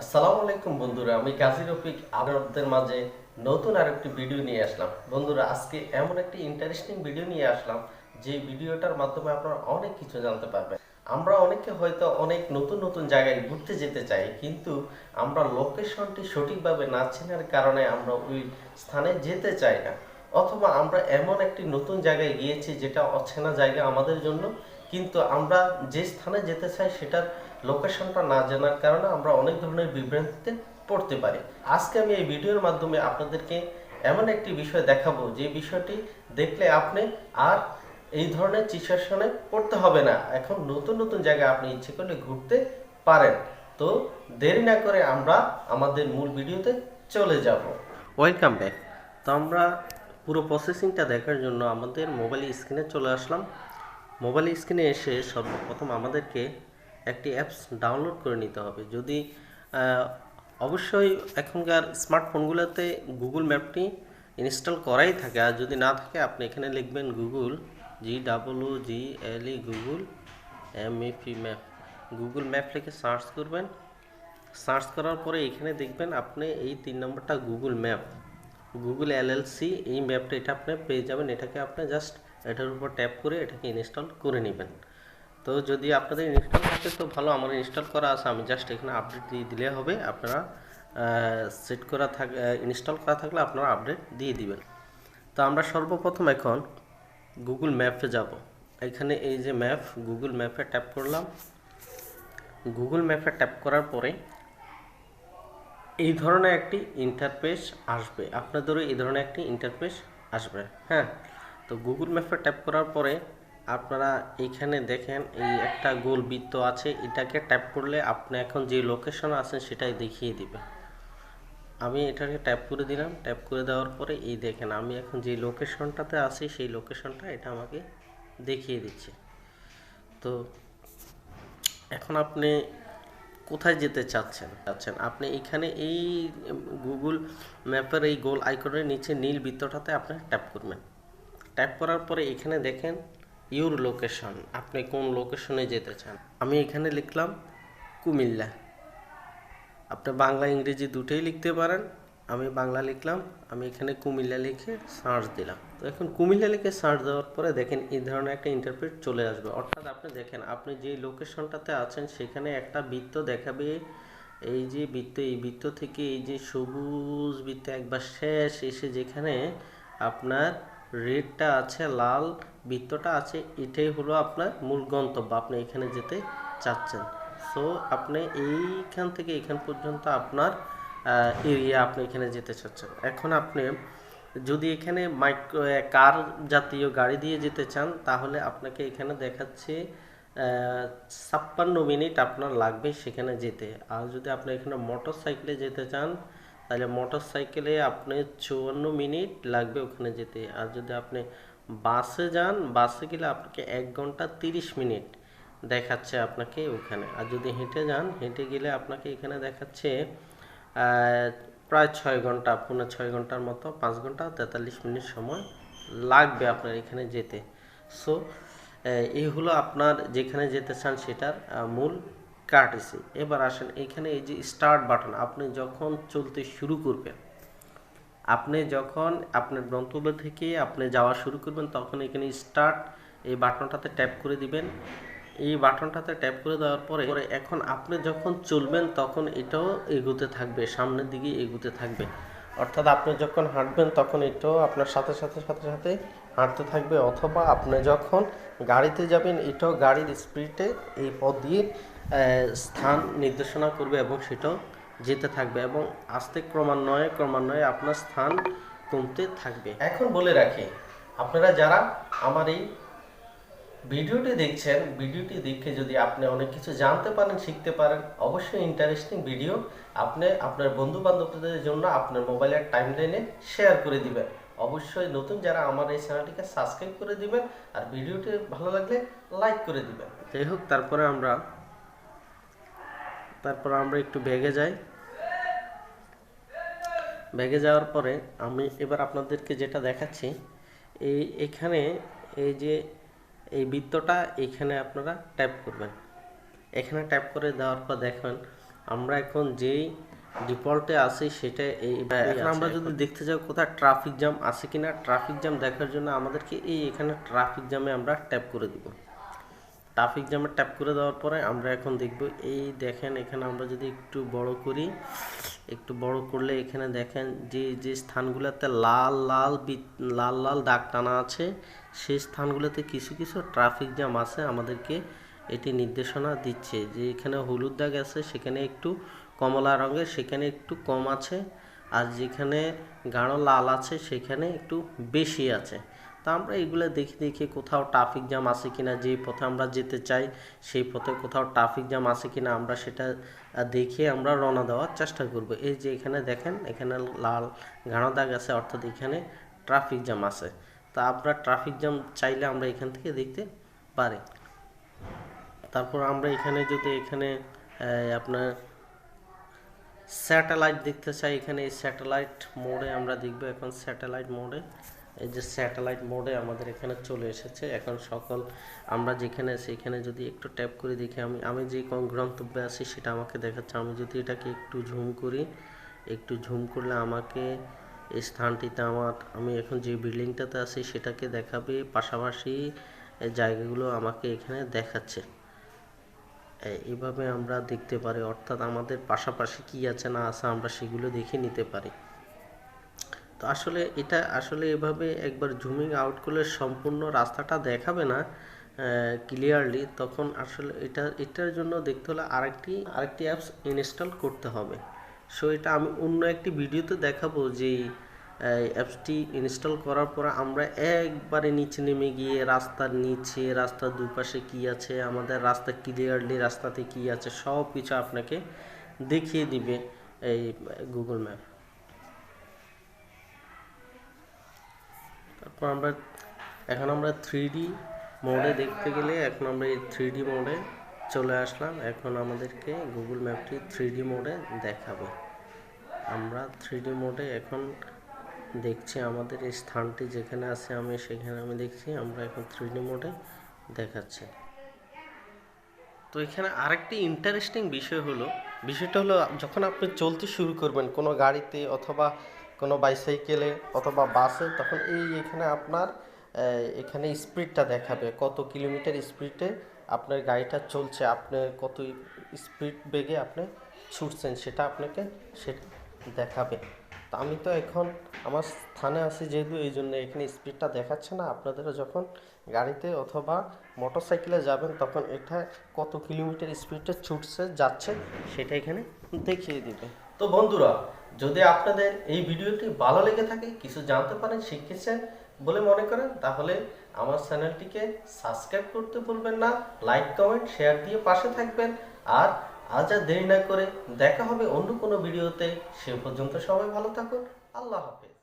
আসসালামু আলাইকুম বন্ধুরা, আমি কাজী রফিক আপনাদের মাঝে নতুন আরেকটি ভিডিও নিয়ে আসলাম। বন্ধুরা, আজকে এমন একটি ইন্টারেস্টিং ভিডিও নিয়ে আসলাম যে ভিডিওটার মাধ্যমে আপনারা অনেক কিছু জানতে পারবেন। আমরা অনেকে হয়তো অনেক নতুন নতুন জায়গায় ঘুরতে যেতে চাই, কিন্তু আমরা লোকেশনটি সঠিকভাবে না চেনার কারণে আমরা ওই স্থানে যেতে চাই না, অথবা আমরা এমন একটি নতুন জায়গায় গিয়েছি যেটা অচেনা জায়গা আমাদের জন্য, কিন্তু আমরা যে স্থানে যেতে চাই সেটার লোকেশনটা না জানার কারণে আমরা অনেক ধরনের বিভ্রান্তিতে পড়তে পারি। আজকে আমি এই ভিডিওর মাধ্যমে আপনাদেরকে এমন একটি বিষয় দেখাবো যে বিষয়টি দেখলে আপনি আর এই ধরনের সিচুয়েশনে পড়তে হবে না। এখন নতুন নতুন জায়গায় আপনি ইচ্ছে করলে ঘুরতে পারেন। তো দেরি না করে আমরা আমাদের মূল ভিডিওতে চলে যাব। Welcome back. তো আমরা পুরো প্রসেসিংটা দেখার জন্য আমাদের মোবাইল স্ক্রিনে চলে আসলাম। মোবাইল স্ক্রিনে এসে সর্বপ্রথম আমাদেরকে একটি অ্যাপস ডাউনলোড করে নিতে হবে। যদি অবশ্যই এখনকার স্মার্টফোনগুলোতে গুগল ম্যাপটি ইনস্টল করাই থাকে, আর যদি না থাকে আপনি এখানে লিখবেন Google, GOOGLE, Google MAP map. Google map লিখে সার্চ করবেন। সার্চ করার পরে এখানে দেখবেন আপনি এই 3 নম্বরটা গুগল ম্যাপ, গুগল LLC, এই ম্যাপটা এটা আপনি পেয়ে যাবেন। এটাকে আপনি জাস্ট এটার উপর ট্যাপ করে এটাকে ইনস্টল করে নেবেন। তো যদি আপনাদের ইনস্টল থাকে তো ভালো, আমার ইনস্টল করা আছে, আমি জাস্ট এখানে আপডেট দিয়ে দিলে হবে। আপনারা সেট করা ইনস্টল করা থাকলে আপনারা আপডেট দিয়ে দিবেন। তো আমরা সর্বপ্রথম এখন গুগল ম্যাপে যাব। এখানে এই যে ম্যাপ, গুগল ম্যাপে ট্যাপ করলাম। গুগল ম্যাপে ট্যাপ করার পরে এই ধরনের একটি ইন্টারফেস আসবে, আপনাদেরও এই ধরনের একটি ইন্টারফেস আসবে। হ্যাঁ, তো গুগল ম্যাপে ট্যাপ করার পরে আপনারা এইখানে দেখেন এই একটা গোল বৃত্ত আছে, এটাকে ট্যাপ করলে আপনি এখন যে লোকেশন আছেন সেটাই দেখিয়ে দিবে। আমি এটাকে ট্যাপ করে দিলাম। ট্যাপ করে দেওয়ার পরে এই দেখেন আমি এখন যে লোকেশনটাতে আছি সেই লোকেশনটা এটা আমাকে দেখিয়ে দিচ্ছে। তো এখন আপনি কোথায় যেতে চাচ্ছেন আপনি এখানে এই গুগল ম্যাপের এই গোল আইকনের নিচে নীল বৃত্তটাতে আপনি ট্যাপ করবেন। ট্যাপ করার পরে এখানে দেখেন ইউর লোকেশন, আপনি কোন লোকেশনে যেতে চান। আমি এখানে লিখলাম কুমিল্লা। আপনি বাংলা ইংরেজি দুটোই লিখতে পারেন। আমি বাংলা লিখলাম, আমি এখানে কুমিল্লা লিখে সার্চ দিলাম। তো এখন কুমিল্লা লিখে সার্চ দেওয়ার পরে দেখেন এই ধরনের একটা ইন্টারপ্রেট চলে আসবে। অর্থাৎ আপনি দেখেন আপনি যে লোকেশনটাতে আছেন সেখানে একটা বৃত্ত দেখাবে। এই যে বৃত্ত, এই বৃত্ত থেকে এই যে সবুজ বৃত্ত একবার শেষ এসে যেখানে আপনার রেডটা আছে, লাল বৃত্তটা আছে, এটাই হলো আপনার মূল গন্তব্য, আপনি এখানে যেতে চাচ্ছেন। সো আপনি এইখান থেকে এখান পর্যন্ত আপনার এরিয়া, আপনি এখানে যেতে চাচ্ছেন। এখন আপনি যদি এখানে মাইক্রো কার জাতীয় গাড়ি দিয়ে যেতে চান তাহলে আপনাকে এখানে দেখাচ্ছে 56 মিনিট আপনার লাগবে সেখানে যেতে। আর যদি আপনি এখানে মোটর সাইকেলে যেতে চান তাহলে মোটর সাইকেলে আপনি 54 মিনিট লাগবে ওখানে যেতে। আর যদি আপনি বাসে যান, বাসে গেলে আপনাকে 1 ঘন্টা 30 মিনিট দেখাচ্ছে আপনাকে ওখানে। আর যদি হেঁটে যান, হেঁটে গেলে আপনাকে এখানে দেখাচ্ছে প্রায় 6 ঘন্টা, পৌনে 6 ঘন্টার মতো, 5 ঘন্টা 43 মিনিট সময় লাগবে আপনার এখানে যেতে। সো এই হলো আপনার যেখানে যেতে চান সেটার মূল কার্টেসি। এবার আসেন এখানে এই যে স্টার্ট বাটন, আপনি যখন চলতে শুরু করবেন, আপনি যখন আপনার গন্তব্য থেকে আপনি যাওয়া শুরু করবেন তখন এখানে স্টার্ট এই বাটনটাতে ট্যাপ করে দিবেন। এই বাটনটাতে ট্যাপ করে দেওয়ার পরে এখন আপনি যখন চলবেন তখন এটাও এগোতে থাকবে, সামনের দিকে এগোতে থাকবে। অর্থাৎ আপনি যখন হাঁটবেন তখন এটাও আপনার সাথে সাথে সাথে সাথে হাঁটতে থাকবে, অথবা আপনি যখন গাড়িতে যাবেন এটাও গাড়ির স্পিডে এই পথ দিয়ে স্থান নির্দেশনা করবে এবং সেটাও যেতে থাকবে এবং আস্তে ক্রমান্বয়ে আপনার স্থান কমতে থাকবে। এখন বলে রাখি, আপনারা যারা আমার এই ভিডিওটি দেখছেন, ভিডিওটি দেখে যদি আপনি অনেক কিছু জানতে পারেন, শিখতে পারেন, অবশ্যই ইন্টারেস্টিং ভিডিও আপনি আপনার বন্ধু বান্ধবদের জন্য আপনার মোবাইলের টাইমলাইনে শেয়ার করে দিবেন। অবশ্যই নতুন যারা আমার এই চ্যানেলটিকে সাবস্ক্রাইব করে দিবেন, আর ভিডিওটি ভালো লাগলে লাইক করে দিবেন। যাই হোক, তারপরে আমরা একটু ভেগে যাই। ভেগে যাওয়ার পরে আমি এবার আপনাদেরকে যেটা দেখাচ্ছি, এখানে এই যে এই বৃত্তটা, এখানে আপনারা ট্যাপ করবেন। এখানে ট্যাপ করে দেওয়ার পর দেখবেন আমরা এখন যেই ডিফল্টে আছি সেটা এখন আমরা যদি দেখতে যাই কোথায় ট্রাফিক জ্যাম আছে কিনা, ট্রাফিক জ্যাম দেখার জন্য আমাদেরকে এখানে ট্রাফিক জ্যামে আমরা ট্যাপ করে দিব। ট্রাফিক জ্যামে ট্যাপ করে দেওয়ার পরে আমরা এখন দেখব, এই দেখেন এখানে আমরা যদি একটু বড় করি, একটু বড় করলে এখানে দেখেন যে যে স্থানগুলোতে লাল লাল দাগ টানা আছে, সেই স্থানগুলোতে কিছু কিছু ট্রাফিক জ্যাম আছে। আমাদেরকে এটি নির্দেশনা দিচ্ছে যে এখানে হলুদ দাগ আছে সেখানে একটু কমলা রঙের, সেখানে একটু কম আছে, আর যেখানে গাঢ় লাল আছে সেখানে একটু বেশি আছে। তা আমরা এগুলো দেখে দেখে কোথাও ট্রাফিক জ্যাম আছে কিনা, যে পথে আমরা যেতে চাই সেই পথে কোথাও ট্রাফিক জ্যাম আছে কিনা আমরা সেটা দেখে আমরা রওনা দেওয়ার চেষ্টা করব। এই যে এখানে দেখেন এখানে লাল গাঢ় দাগ আছে, অর্থাৎ এখানে ট্রাফিক জ্যাম আছে। তা আমরা ট্রাফিক জ্যাম চাইলে আমরা এখান থেকে দেখতে পারি। তারপর আমরা এখানে যদি আপনার স্যাটেলাইট দেখতে চাই, এখানে এই স্যাটেলাইট মোডে আমরা দেখব। এখন স্যাটেলাইট মোডে, এই যে স্যাটেলাইট মোডে আমাদের এখানে চলে এসেছে। এখন সকল আমরা যেখানে সেখানে যদি একটু ট্যাপ করে দেখি, আমি যে কোন গন্তব্যে আছি সেটা আমাকে দেখাচ্ছে। আমি যদি এটাকে একটু ঝুম করি, একটু ঝুম করলে আমাকে এই স্থানটিতে আমি এখন যে বিল্ডিংটাতে আছি সেটাকে দেখাবে, পাশাপাশি জায়গাগুলো আমাকে এখানে দেখাচ্ছে। এইভাবে আমরা দেখতে পারি, অর্থাৎ আমাদের পাশাপাশি কি আছে না আছে আমরা সেগুলো দেখে নিতে পারি। তো এটা আসলে এভাবে একবার জুমিং আউট করলে সম্পূর্ণ রাস্তাটা দেখাবে না ক্লিয়ারলি, তখন আসলে এটার জন্য দেখতে হলে আরেকটি অ্যাপস ইনস্টল করতে হবে। সো এটা আমি অন্য একটি ভিডিওতে দেখাবো যে অ্যাপসটি ইনস্টল করার পর আমরা একবারে নিচে নেমে গিয়ে রাস্তার দুপাশে কি আছে, আমাদের রাস্তা ক্লিয়ারলি রাস্তাতে কি আছে সব কিছু আপনাকে দেখিয়ে দিবে এই গুগল ম্যাপ। তারপর এখন আমরা 3D মোডে দেখতে গেলে এখন আমরা এই 3D মোডে চলে আসলাম। এখন আমাদেরকে গুগল ম্যাপটি 3D মোডে দেখাবে। আমরা 3D মোডে এখন দেখছি আমাদের এই স্থানটি যেখানে আছে আমি দেখছি আমরা এখন 3D মোডে দেখাচ্ছে। তো এখানে আরেকটি ইন্টারেস্টিং বিষয়টা হলো যখন আপনি চলতে শুরু করবেন কোনো গাড়িতে অথবা কোনো বাইসাইকেলে অথবা বাসে, তখন এখানে আপনার এখানে স্পিডটা দেখাবে, কত কিলোমিটার স্পিডে আপনার গাড়িটা চলছে, আপনি কত স্পিড বেগে আপনি ছুটছেন সেটা আপনাকে দেখাবে। তো আমি তো এখন আমার স্থানে আছি যেহেতু, এই জন্য এখানে স্পিডটা দেখাচ্ছে না। আপনাদেরও যখন গাড়িতে অথবা মোটর সাইকেলে যাবেন তখন এটা কত কিলোমিটার স্পিডে যাচ্ছে সেটা এখানে দেখিয়ে দিবে। তো বন্ধুরা, যদি আপনাদের এই ভিডিওটি ভালো লেগে থাকে, কিছু জানতে পারেন, শিখেছেন বলে মনে করেন, তাহলে আমার চ্যানেলটিকে সাবস্ক্রাইব করতে ভুলবেন না, লাইক কমেন্ট শেয়ার দিয়ে পাশে থাকবেন। আর আজ আর দেরি না করে দেখা হবে অন্য কোনো ভিডিওতে। সে পর্যন্ত সবাই ভালো থাকুন। আল্লাহ হাফেজ।